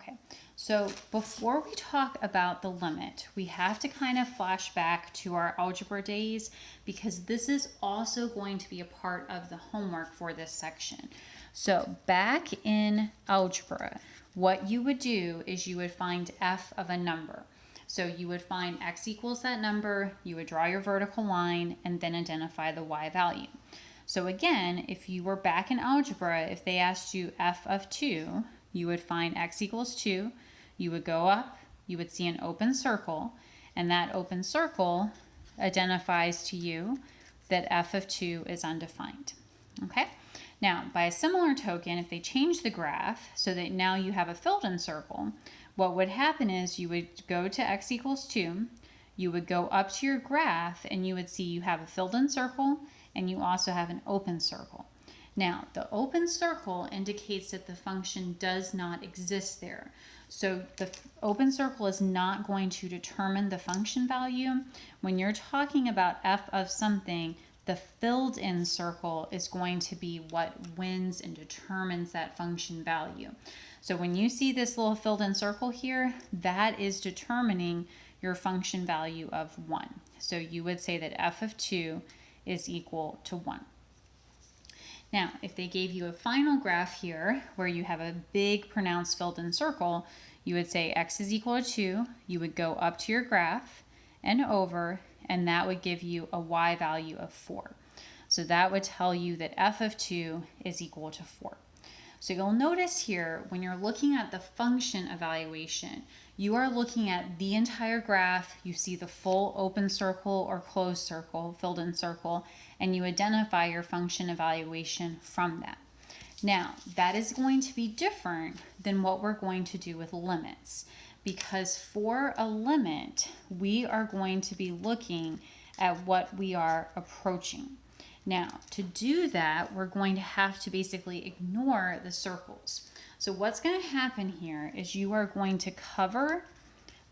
Okay, so before we talk about the limit, we have to kind of flash back to our algebra days because this is also going to be a part of the homework for this section. So back in algebra, what you would do is you would find f of a number. So you would find x equals that number, you would draw your vertical line, and then identify the y value. So again, if you were back in algebra, if they asked you f of 2, you would find x equals 2, you would go up, you would see an open circle, and that open circle identifies to you that f of 2 is undefined. Okay? Now, by a similar token, if they change the graph so that now you have a filled-in circle, what would happen is you would go to x equals 2, you would go up to your graph, and you would see you have a filled-in circle, and you also have an open circle. Now, the open circle indicates that the function does not exist there. So the open circle is not going to determine the function value. When you're talking about f of something, the filled in circle is going to be what wins and determines that function value. So when you see this little filled in circle here, that is determining your function value of 1. So you would say that f of 2 is equal to 1. Now, if they gave you a final graph here where you have a big pronounced filled in circle, you would say x is equal to 2, you would go up to your graph and over, and that would give you a y value of 4. So that would tell you that f of 2 is equal to 4. So you'll notice here, when you're looking at the function evaluation, you are looking at the entire graph, you see the full open circle or closed circle, filled in circle, and you identify your function evaluation from that. Now, that is going to be different than what we're going to do with limits, because for a limit, we are going to be looking at what we are approaching. Now, to do that, we're going to have to basically ignore the circles. So what's going to happen here is you are going to cover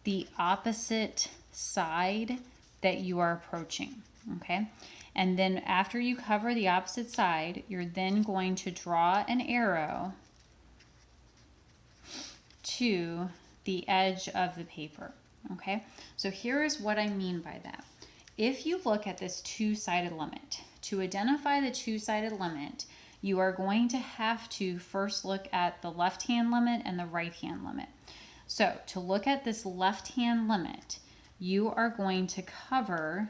the opposite side that you are approaching, okay? And then after you cover the opposite side, you're then going to draw an arrow to the edge of the paper, okay? So here is what I mean by that. If you look at this two-sided limit, to identify the two-sided limit, you are going to have to first look at the left-hand limit and the right-hand limit. So to look at this left-hand limit, you are going to cover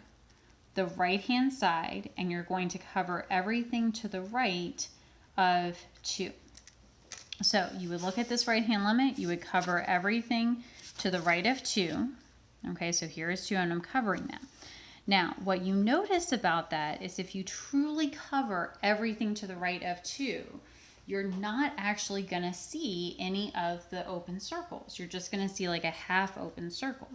the right-hand side, and you're going to cover everything to the right of 2. So you would look at this right-hand limit, you would cover everything to the right of 2. Okay, so here is 2, and I'm covering them. Now, what you notice about that is if you truly cover everything to the right of 2, you're not actually going to see any of the open circles. You're just going to see like a half open circle.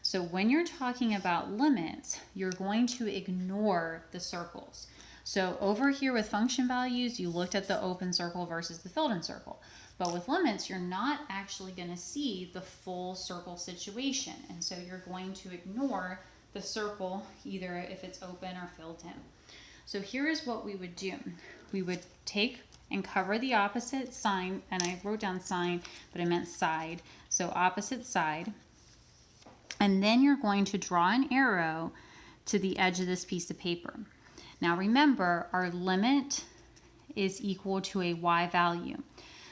So when you're talking about limits, you're going to ignore the circles. So over here with function values, you looked at the open circle versus the filled in circle. But with limits, you're not actually going to see the full circle situation. And so you're going to ignore the circle, either if it's open or filled in. So here is what we would do. We would take and cover the opposite sign, and I wrote down sign, but I meant side. So opposite side. And then you're going to draw an arrow to the edge of this piece of paper. Now remember, our limit is equal to a y value.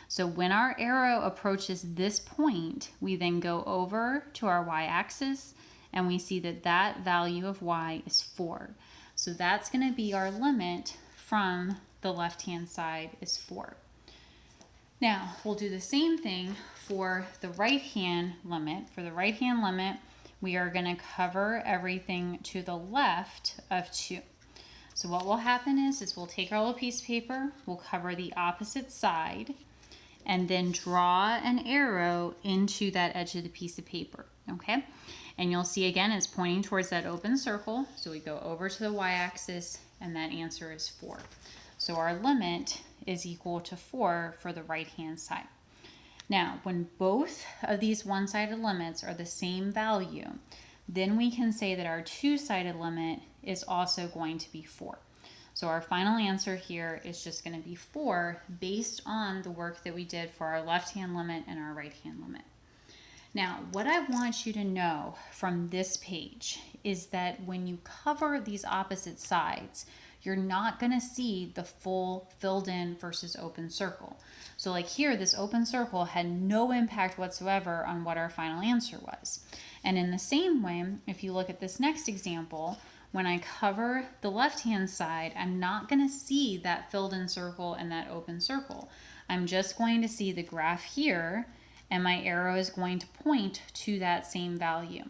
So when our arrow approaches this point, we then go over to our y-axis, and we see that that value of y is 4. So that's going to be our limit from the left-hand side is 4. Now, we'll do the same thing for the right-hand limit. For the right-hand limit, we are going to cover everything to the left of 2. So what will happen is we'll take our little piece of paper, we'll cover the opposite side, and then draw an arrow into that edge of the piece of paper, okay? And you'll see again it's pointing towards that open circle. So we go over to the y-axis, and that answer is 4. So our limit is equal to 4 for the right-hand side. Now, when both of these one-sided limits are the same value, then we can say that our two-sided limit is also going to be 4. So our final answer here is just going to be 4 based on the work that we did for our left-hand limit and our right-hand limit. Now, what I want you to know from this page is that when you cover these opposite sides, you're not going to see the full filled in versus open circle. So like here, this open circle had no impact whatsoever on what our final answer was. And in the same way, if you look at this next example, when I cover the left-hand side, I'm not going to see that filled in circle and that open circle. I'm just going to see the graph here, and my arrow is going to point to that same value.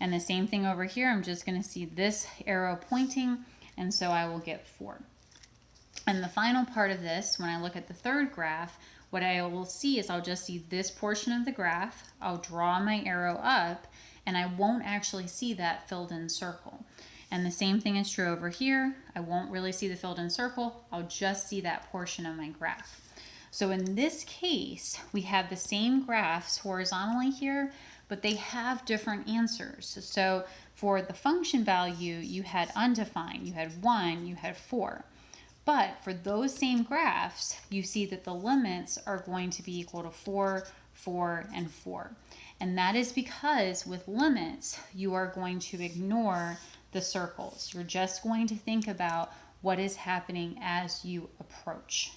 And the same thing over here, I'm just going to see this arrow pointing, and so I will get 4. And the final part of this, when I look at the third graph, what I will see is I'll just see this portion of the graph, I'll draw my arrow up, and I won't actually see that filled in circle. And the same thing is true over here. I won't really see the filled in circle, I'll just see that portion of my graph. So in this case, we have the same graphs horizontally here, but they have different answers. So for the function value, you had undefined, you had 1, you had 4. But for those same graphs, you see that the limits are going to be equal to 4, 4, and 4. And that is because with limits, you are going to ignore the circles. You're just going to think about what is happening as you approach.